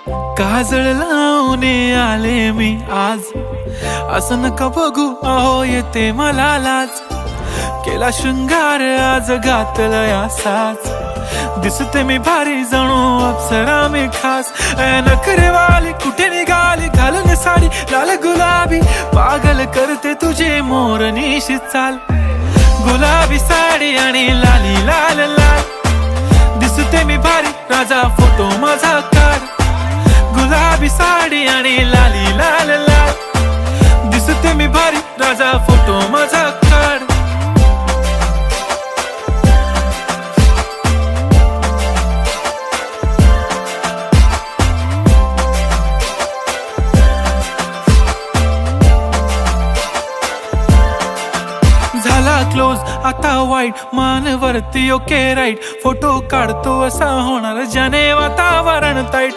काजळ लावून आले मी आज, असं नका बघू अहो येते मला लाज. केला शृंगार आज घातला साज, दिसते मी भारी जणू अप्सरा मी खास. नखरेवाली कुठे निघाली घालून साडी लाल गुलाबी, पागल करते तुझे मोरनीशी चाल. गुलाबी साडी आणि लाली लाल लाल, दिसते मी भारी राजा फोटो माझा काढ. गुलाबी साडी आणि लाली लाल लाल, दिसते मी भारी राजा फोटो माझा काढ. झाला क्लोज आता वाईट, मान वरती ओके राईट. फोटो काढतो असा होणार ज्याने वातावरण ताईट.